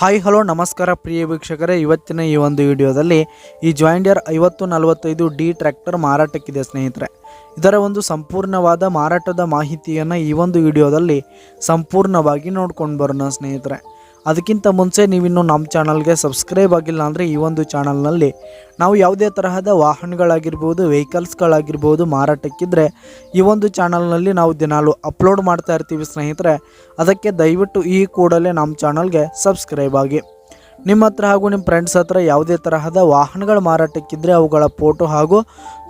Hi hello ನಮಸ್ಕಾರ ಪ್ರಿಯ ವೀಕ್ಷಕರೇ, ಇವತ್ತಿನ ಈ ಒಂದು ವಿಡಿಯೋದಲ್ಲಿ ಈ ಜಾಯಿಂಟ್ ಡೀರ್ 5045D ಟ್ರ್ಯಾಕ್ಟರ್ ಮಾರಾಟಕ್ಕಿದೆ ಸ್ನೇಹಿತರೆ. ಇದರ ಒಂದು ಸಂಪೂರ್ಣವಾದ ಮಾರಾಟದ ಮಾಹಿತಿಯನ್ನು ಈ ಒಂದು ವಿಡಿಯೋದಲ್ಲಿ ಸಂಪೂರ್ಣವಾಗಿ ನೋಡ್ಕೊಂಡು ಬರೋಣ ಸ್ನೇಹಿತರೆ. ಅದಕ್ಕಿಂತ ಮುಂಚೆ ನೀವಿನ್ನೂ ನಮ್ಮ ಚಾನಲ್ಗೆ ಸಬ್ಸ್ಕ್ರೈಬ್ ಆಗಿಲ್ಲ ಅಂದರೆ ಈ ಒಂದು ಚಾನಲ್ನಲ್ಲಿ ನಾವು ಯಾವುದೇ ತರಹದ ವಾಹನಗಳಾಗಿರ್ಬೋದು, ವೆಹಿಕಲ್ಸ್ಗಳಾಗಿರ್ಬೋದು ಮಾರಾಟಕ್ಕಿದ್ರೆ ಈ ಒಂದು ಚಾನಲ್ನಲ್ಲಿ ನಾವು ದಿನಾಲು ಅಪ್ಲೋಡ್ ಮಾಡ್ತಾ ಇರ್ತೀವಿ ಸ್ನೇಹಿತರೆ. ಅದಕ್ಕೆ ದಯವಿಟ್ಟು ಈ ಕೂಡಲೇ ನಮ್ಮ ಚಾನಲ್ಗೆ ಸಬ್ಸ್ಕ್ರೈಬ್ ಆಗಿ. ನಿಮ್ಮ ಹತ್ರ ಹಾಗೂ ನಿಮ್ಮ ಫ್ರೆಂಡ್ಸ್ ಹತ್ರ ಯಾವುದೇ ತರಹದ ವಾಹನಗಳ ಮಾರಾಟಕ್ಕಿದ್ರೆ ಅವುಗಳ ಫೋಟೋ ಹಾಗೂ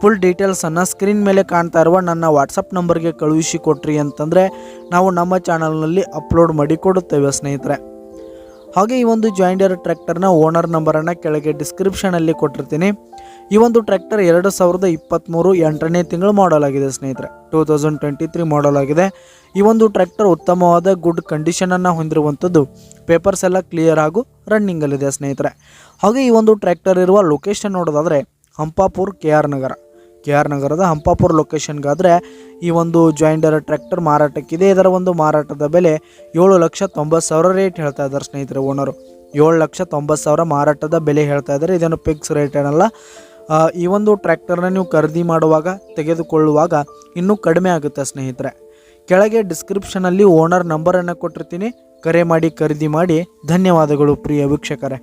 ಫುಲ್ ಡೀಟೇಲ್ಸನ್ನು ಸ್ಕ್ರೀನ್ ಮೇಲೆ ಕಾಣ್ತಾ ಇರುವ ನನ್ನ ವಾಟ್ಸಪ್ ನಂಬರ್ಗೆ ಕಳುಹಿಸಿ ಕೊಟ್ರಿ ಅಂತಂದರೆ ನಾವು ನಮ್ಮ ಚಾನಲ್ನಲ್ಲಿ ಅಪ್ಲೋಡ್ ಮಾಡಿ ಕೊಡುತ್ತೇವೆ ಸ್ನೇಹಿತರೆ. ಹಾಗೆ ಈ ಒಂದು ಜಾಯಿಂಟ್ ಡೀರ್ ಟ್ರ್ಯಾಕ್ಟರ್ನ ಓನರ್ ನಂಬರನ್ನು ಕೆಳಗೆ ಡಿಸ್ಕ್ರಿಪ್ಷನಲ್ಲಿ ಕೊಟ್ಟಿರ್ತೀನಿ. ಈ ಒಂದು ಟ್ರ್ಯಾಕ್ಟರ್ 2023 8ನೇ ತಿಂಗಳು ಮಾಡಲ್ ಆಗಿದೆ ಸ್ನೇಹಿತರೆ. 2023 ಮಾಡಲ್ ಆಗಿದೆ. ಈ ಒಂದು ಟ್ರ್ಯಾಕ್ಟರ್ ಉತ್ತಮವಾದ ಗುಡ್ ಕಂಡೀಷನನ್ನು ಹೊಂದಿರುವಂಥದ್ದು. ಪೇಪರ್ಸ್ ಎಲ್ಲ ಕ್ಲಿಯರ್ ಹಾಗೂ ರನ್ನಿಂಗಲ್ಲಿದೆ ಸ್ನೇಹಿತರೆ. ಹಾಗೆ ಈ ಒಂದು ಟ್ರ್ಯಾಕ್ಟರ್ ಇರುವ ಲೊಕೇಶನ್ ನೋಡೋದಾದರೆ ಹಂಪಾಪುರ್ KR ನಗರದ ಹಂಪಾಪುರ್ ಲೊಕೇಶನ್ಗಾದರೆ ಈ ಒಂದು ಜಾಯಿಂಟ್ ಡೀರ್ ಟ್ರ್ಯಾಕ್ಟರ್ ಮಾರಾಟಕ್ಕಿದೆ. ಇದರ ಒಂದು ಮಾರಾಟದ ಬೆಲೆ 7,90,000 ರೇಟ್ ಹೇಳ್ತಾ ಇದ್ದಾರೆ ಸ್ನೇಹಿತರೆ. ಓನರು 7,90,000 ಮಾರಾಟದ ಬೆಲೆ ಹೇಳ್ತಾ ಇದ್ದಾರೆ. ಇದೇನು ಫಿಕ್ಸ್ ರೇಟ್ ಏನಲ್ಲ. ಈ ಒಂದು ಟ್ರ್ಯಾಕ್ಟರ್ನ ನೀವು ಖರೀದಿ ಮಾಡುವಾಗ ತೆಗೆದುಕೊಳ್ಳುವಾಗ ಇನ್ನೂ ಕಡಿಮೆ ಆಗುತ್ತೆ ಸ್ನೇಹಿತರೆ. ಕೆಳಗೆ ಡಿಸ್ಕ್ರಿಪ್ಷನಲ್ಲಿ ಓನರ್ ನಂಬರನ್ನು ಕೊಟ್ಟಿರ್ತೀನಿ. ಕರೆ ಮಾಡಿ ಖರೀದಿ ಮಾಡಿ. ಧನ್ಯವಾದಗಳು ಪ್ರಿಯ ವೀಕ್ಷಕರೇ.